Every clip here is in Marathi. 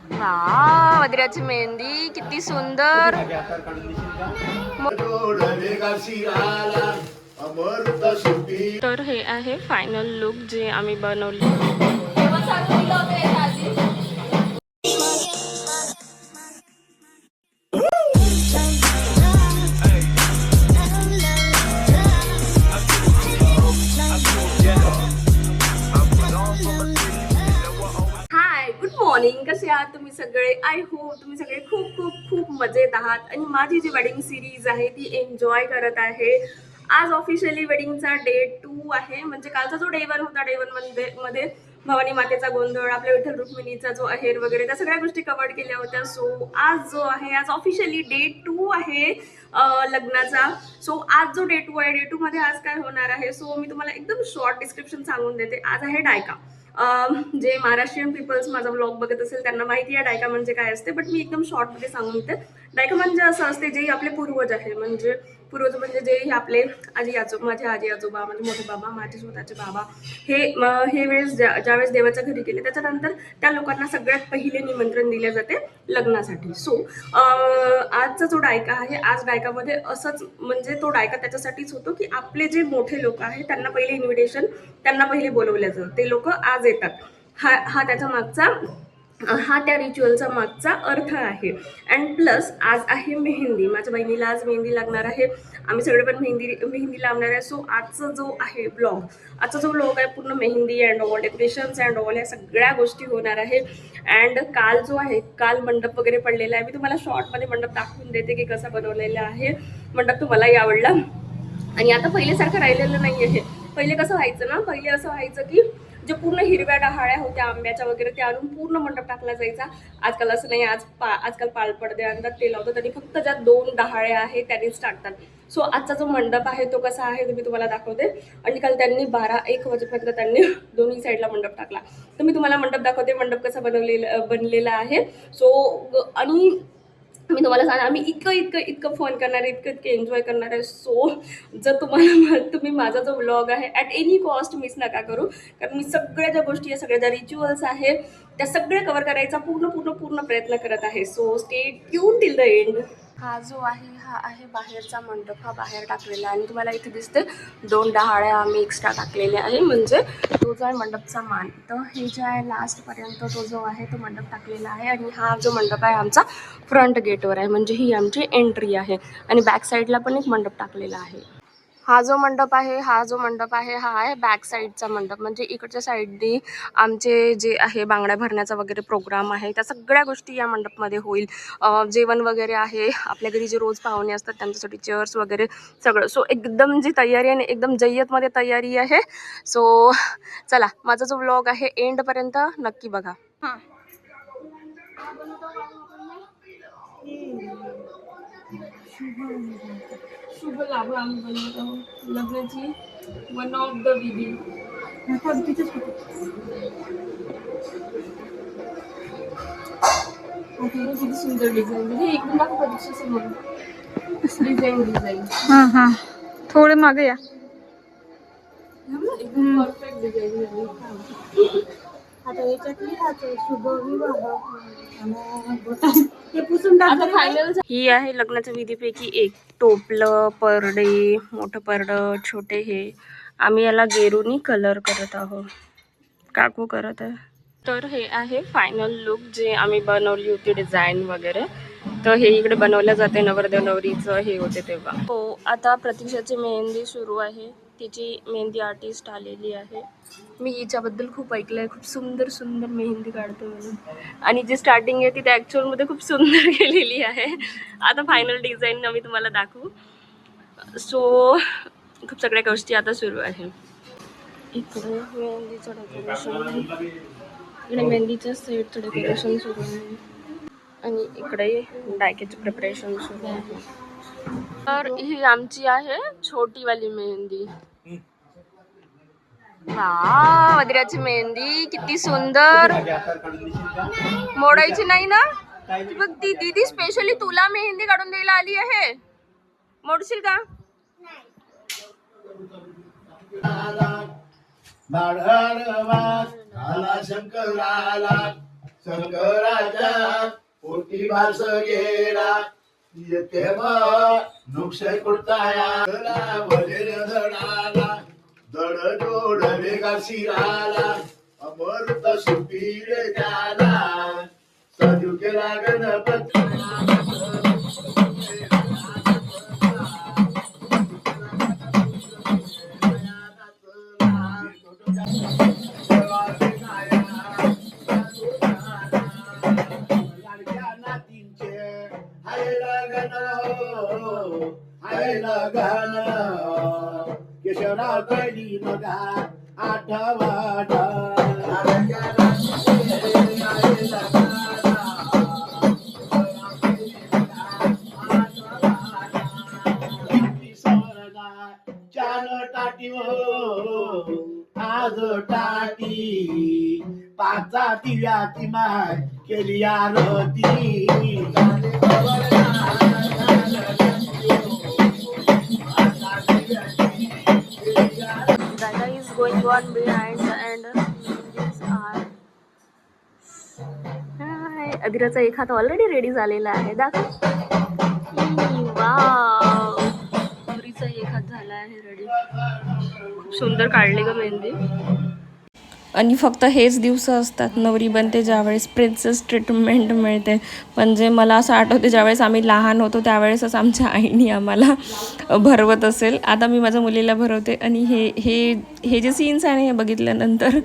वाह वदिराची मेहंदी किती सुंदर. तर हे आहे फायनल लुक जे आम्ही बनवले. Good morning. कसे आहात तुम्ही सगळे? आय होप तुम्ही सगळे खूप खूप खूप मजेत आहात आणि माझी जी वेडिंग सिरीज आहे ती एन्जॉय करत आहे. आज ऑफिशियली वेडिंगचा डे 2 आहे. म्हणजे कालचा जो डे 1 होता, डे 1 मध्ये भवानी मातेचा गोंधळ, आपल्या विठ्ठल रुक्मिणीचा जो आहेर वगैरे त्या सगळ्या गोष्टी कव्हर केल्या होत्या. सो आज जो आहे, आज ऑफिशियली डे 2 आहे लग्नाचा. सो आज जो डे 2 आहे, डे 2 मध्ये आज काय होणार आहे, सो मी तुम्हाला एकदम शॉर्ट डिस्क्रिप्शन सांगून देते. आज आहे डायका. जे महाराष्ट्रीयन पीपल्स माझा ब्लॉग बघत असेल त्यांना माहिती आहे डायका म्हणजे काय असते, बट मी एकदम शॉर्टमध्ये सांगून देते. डायका म्हणजे असं असते, जे आपले पूर्वज आहे, म्हणजे पूर्वज म्हणजे जे आपले माझे आजी आजोबा, म्हणजे मोठे बाबा, माझे स्वतःचे बाबा, हे वेळेस ज्यावेळेस देवाच्या घरी गेले त्याच्यानंतर त्या लोकांना सगळ्यात पहिले निमंत्रण दिले जाते लग्नासाठी. सो आजचा जो डायका आहे, आज डायकामध्ये असंच, म्हणजे तो डायका त्याच्यासाठीच होतो की आपले जे मोठे लोक आहेत त्यांना पहिले इन्व्हिटेशन, त्यांना पहिले बोलवलं जातं, ते लोक आज येतात. हा त्याच्या मागचा, हा त्या रिच्युअलचा मागचा अर्थ आहे. अँड प्लस आज आहे मेहंदी. माझ्या बहिणीला आज मेहंदी लागणार आहे. आम्ही सगळे पण मेहंदी लावणार आहे. सो आजचा जो आहे ब्लॉग, आजचा जो ब्लॉग आहे पूर्ण mehndi and all, decorations and all, या सगळ्या गोष्टी होणार आहे. अँड काल जो आहे, काल मंडप वगैरे पडलेला आहे. मी तुम्हाला शॉर्टमध्ये मंडप दाखवून देते की कसा बनवलेला आहे मंडप. तुम्हालाही आवडला. आणि आता पहिल्यासारखं राहिलेलं नाही आहे. पहिले कसं व्हायचं ना, पहिले असं व्हायचं की जे पूर्ण हिरव्या डहाळ्या होत्या आंब्याच्या वगैरे, त्या आणून पूर्ण मंडप टाकला जायचा. आजकाल असं नाही. आजकाल पाळपडदे आणतात, ते लावतात आणि फक्त ज्या 2 डहाळ्या आहेत त्यानेच टाकतात. सो आजचा जो मंडप आहे तो कसा आहे ते मी तुम्हाला दाखवते. आणि काल त्यांनी 12-1 वाजेपर्यंत त्यांनी दोन्ही साईडला मंडप टाकला. तर मी तुम्हाला मंडप दाखवते, मंडप कसा बनलेला आहे. सो आणि मी तुम्हाला सांगा, आम्ही इतकं फन करणार आहे, इतकं एन्जॉय करणार आहे. सो जर तुम्ही माझा जो व्लॉग आहे ॲट एनी कॉस्ट मिस नका करू, कारण मी सगळ्या ज्या गोष्टी आहे, सगळ्या ज्या रिच्युअल्स आहे, त्या सगळ्या कव्हर करायचा पूर्ण प्रयत्न करत आहे. So stay tune till the end. हा जो आहे, हा आहे बाहेरचा मंडप. हा बाहेर टाकलेला आहे आणि तुम्हाला इथे दिसते 2 डहाळ्या आम्ही एक्स्ट्रा टाकलेल्या आहे, म्हणजे तो जो आहे मंडपचा मान. तर हे जे आहे लास्टपर्यंत तो जो आहे तो मंडप टाकलेला आहे. आणि हा जो मंडप आहे आमचा फ्रंट गेटवर आहे, म्हणजे ही आमची एंट्री आहे. आणि बॅक साईडला पण एक मंडप टाकलेला आहे. हा जो मंडप आहे, हा आहे बॅक साईडचा मंडप, म्हणजे इकडच्या साईडनी आमचे जे आहे बांगड्या भरण्याचा वगैरे प्रोग्राम आहे, त्या सगळ्या गोष्टी या मंडपमध्ये होईल. जेवण वगैरे आहे, आपल्या घरी जे रोज पाहुणे असतात त्यांच्यासाठी चेअर्स वगैरे सगळं. सो एकदम जी तयारी आहे, एकदम जय्यतमध्ये तयारी आहे. सो चला, माझा जो व्लॉग आहे एंडपर्यंत नक्की बघा. हां, शुभ लाभ आम्ही बनवत आहोत लग्नाची वन ऑफ द विधी. किती सुंदर डिझाईन, म्हणजे एकदम दाखव परीक्षा समोर डिझाईन. हां हां, थोडे मागे या. एकदम परफेक्ट डिझाईन. आता याच्यातली शुभ विवाह ही आहे लग्नाच्या विधीपैकी एक. टोपलं, परडे, मोठं परडं, छोटे हे. आम्ही याला गेरुनी कलर करत आहोत, काकू करत आहे. तर हे आहे फायनल लुक जे आम्ही बनवली होती, डिझाईन वगैरे. तर हे इकडे बनवल्या जाते, नवरदेव नवरीचं हे होते तेव्हा. हो, आता प्रतीक्षाची मेहंदी सुरू आहे. तिची मेहंदी आर्टिस्ट आलेली आहे. मी हिच्याबद्दल खूप ऐकलं आहे, खूप सुंदर सुंदर मेहंदी काढते म्हणून. आणि जी स्टार्टिंग आहे ती त्या ॲक्च्युअलमध्ये खूप सुंदर केलेली आहे. आता फायनल डिझाईन मी तुम्हाला दाखवू. सो खूप सगळ्या गोष्टी आता सुरू आहे. इकडे मेहंदीचं डेकोरेशन, इकडे मेहंदीच्या सेटचं डेकोरेशन सुरू आहे आणि इकडे डायकेचं प्रिपरेशन सुरू आहे. तर ही आमची आहे छोटीवाली मेहंदी. वाह वदिराची मेहंदी किती सुंदर. मोडायची नाही ना? बघ, ती दीदी स्पेशली तुला मेहंदी काढून द्यायला आली आहे. मोडशील का? शंकराच्या पोटी बास गेला येते मग नुकस कुर्ताया वजीर धडाला धड जोडले का शिराला अमृत सुपीर त्याला सजू केला गणपती केशवराव कैली बघा आठवट चाल टाटी आज टाटी पाचा दिव्याची माय केली आरती Dada is going on behind and these are हाय अदिराचा एक हात ऑलरेडी रेडी झालेला आहे दाखव वाव अदिराचा एक हात झाला आहे रेडी खूप सुंदर काढली ग मेहंदी आणि फक्त हेच दिवस असतात नवरी बनते ज्यावेळेस प्रिन्सेस ट्रीटमेंट मिळते म्हणजे मला असं आठवते ज्यावेळेस आम्ही लहान होतो त्यावेळेसच आमच्या आईने आम्हाला भरवत असेल आता मी माझ्या मुलीला भरवते आणि हे जे सीन्स आहे हे बघितल्यानंतर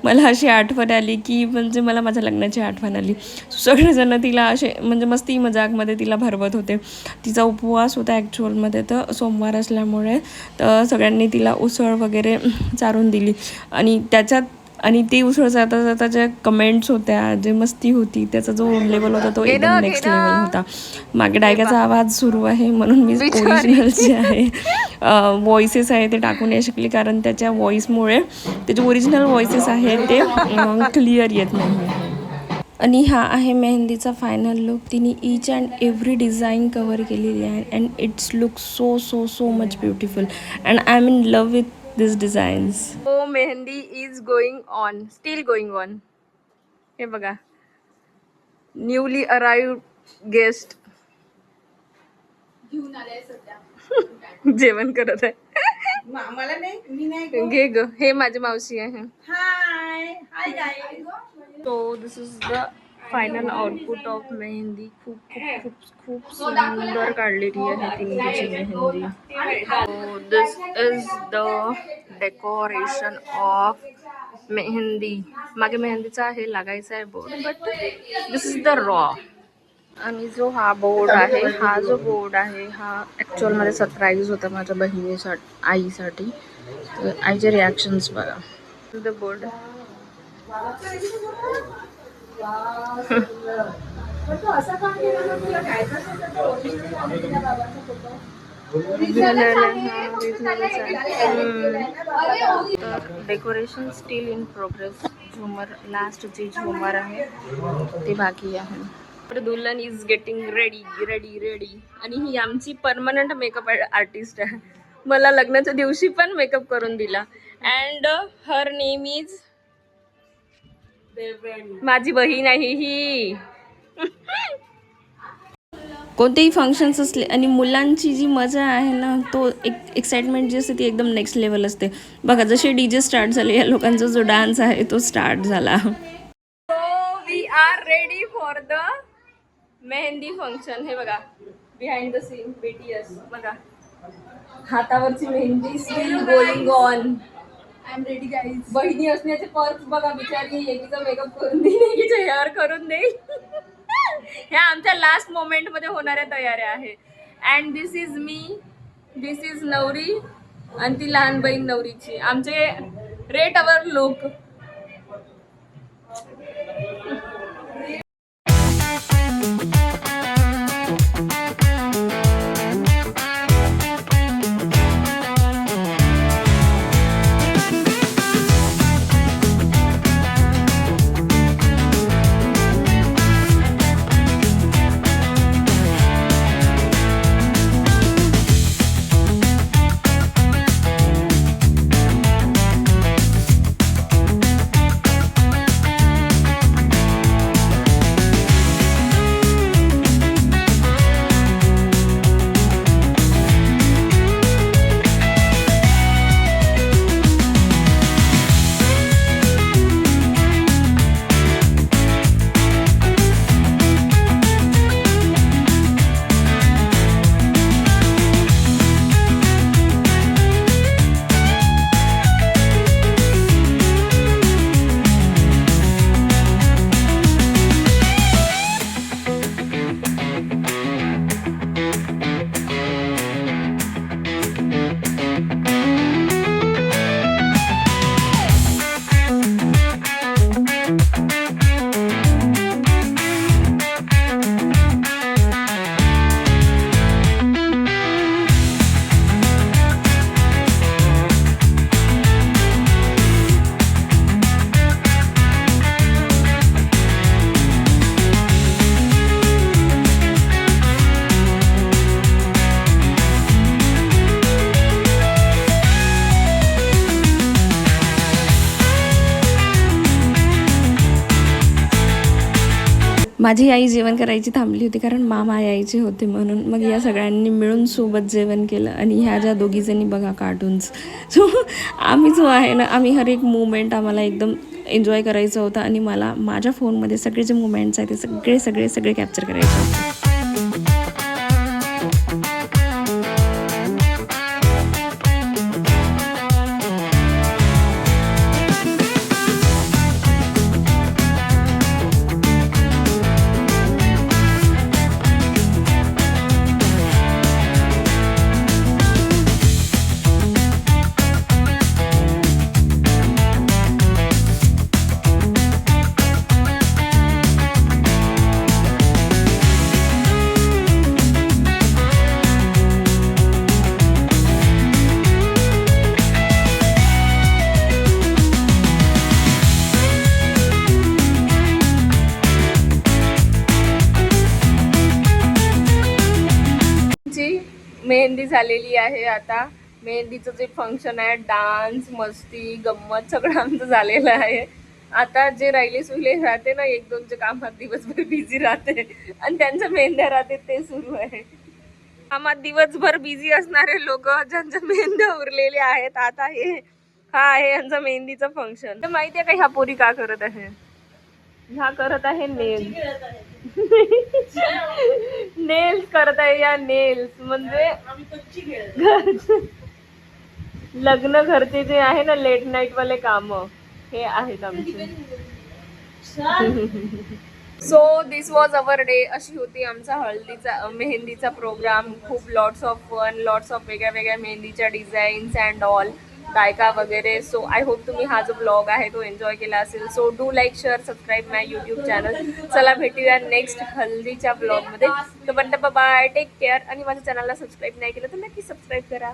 मला अशी आठवण आली की म्हणजे मला माझ्या लग्नाची आठवण आली सगळेजण तिला असे म्हणजे मस्ती मजाकमध्ये तिला भरवत होते तिचा उपवास होता ॲक्च्युअलमध्ये तर सोमवार असल्यामुळे तर सगळ्यांनी तिला उसळ वगैरे चारून दिली आणि त्याच्यात आणि ती उसळ जाता जाता ज्या कमेंट्स होत्या जे मस्ती होती त्याचा जो लेवल होता तो एकदम नेक्स्ट लेवल होता मागे डायकाचा आवाज सुरू आहे म्हणून मी ओरिजिनल जे आहे व्हॉइसेस आहे ते टाकू नाही शकली कारण त्याच्या व्हॉइसमुळे त्याचे ओरिजिनल व्हॉइसेस आहेत ते क्लिअर येत नाही आणि हा आहे मेहंदीचा फायनल लुक तिने each and every design cover केलेली आहे and it's look so so so much beautiful and I am in love with these designs. So mehndi is going on, still going on. हे बघा newly arrived guest घेऊन आले सध्या जेवण करत आहे मला नाही मी नाही घे ग हे माझी मावशी आहे hi hi guys so this is the final output of mehndi खूप खूप खूप खूप सुंदर काढलेली आहे तिने mehndi so this is the decoration of mehndi मागे मेहंदीचा हे लागायचा आहे board but this is the raw आणि जो हा बोर्ड आहे हा जो बोर्ड आहे हा ॲक्च्युअलमध्ये सरप्राईज होता माझ्या बहिणीसाठी आईसाठी तर आईचे रिॲक्शन्स बघा the board decoration steel in progress झुमर लास्ट जी झुमर आहे ते बाकी आहे दुल्हन is getting ready ready ready आणि ही आमची परमनंट मेकअप आर्टिस्ट आहे मला लग्नाच्या दिवशी पण मेकअप करून दिला अँड हर नेम इज माझी बहीण आहे ही कोणतेही फंक्शन्स असले आणि मुलांची जी मजा आहे ना तो एक एक्साइटमेंट जी असते ती एकदम नेक्स्ट लेवल असते बघा जसे डीजे स्टार्ट झाले या लोकांचा जो डान्स आहे तो स्टार्ट झाला so we are ready for the mehndi function हे बघा बिहाइंड द सीन BTS बघा हातावरची mehndi still going on I am ready guys बहिणी असण्याचे पर्स बघा बिचारी एकीचा मेकअप करून देईल एकीचा हेअर करून देईल ह्या आमच्या लास्ट मोमेंट मध्ये होणाऱ्या तयाऱ्या आहे and this is me this is नवरी आणि ती लहान बहीण नवरीची आमचे रेट अवर लुक माझी आई जेवण करायची थांबली होती कारण मामा यायचे होते म्हणून. मग या सगळ्यांनी मिळून सोबत जेवण केलं आणि ह्या ज्या दोघीजणी बघा कार्टून्स. सो आम्ही जो आहे ना, आम्ही हर एक मुवमेंट आम्हाला एकदम एन्जॉय करायचं होतं आणि मला माझ्या फोनमध्ये सगळे जे मुवमेंट्स आहेत ते सगळे सगळे सगळे कॅप्चर करायचे होते. मेहंदी झालेली आहे. आता मेहंदीचं जे फंक्शन आहे, डान्स मस्ती गंमत सगळं आमचं झालेलं आहे. आता जे राहिले सुले राहते ना, एक दोनच्या कामात दिवसभर बिझी राहते आणि त्यांच्या मेहंद्या राहते ते सुरू आहे. कामात दिवसभर बिझी असणारे लोक ज्यांच्या मेहंद्या उरलेल्या आहेत, आता हा आहे यांचा मेहंदीचं फंक्शन. तर माहिती आहे का ह्या पोरी का करत आहे? ह्या करत आहे नेल्स. नेल्स करत आहे या. नेल्स म्हणजे लग्न घरचे जे आहे ना, लेट नाईट वाले काम हे आहेत आमचे. So this was our day. अशी होती आमचा मेहंदीचा प्रोग्राम. खूप lots of fun, lots of वेगळ्या वेगळ्या मेहंदीच्या डिझाईन्स अँड ऑल, दायका वगैरे. सो आय होप तुम्ही हा जो ब्लॉग आहे तो एन्जॉय केला असेल. So do like, share, subscribe my YouTube channel. चला भेटूया नेक्स्ट हल्दीच्या ब्लॉगमध्ये. तोपर्यंत बाय, टेक केअर. आणि माझ्या चॅनलला सबस्क्राईब नाही केलं तर नक्की सबस्क्राईब करा.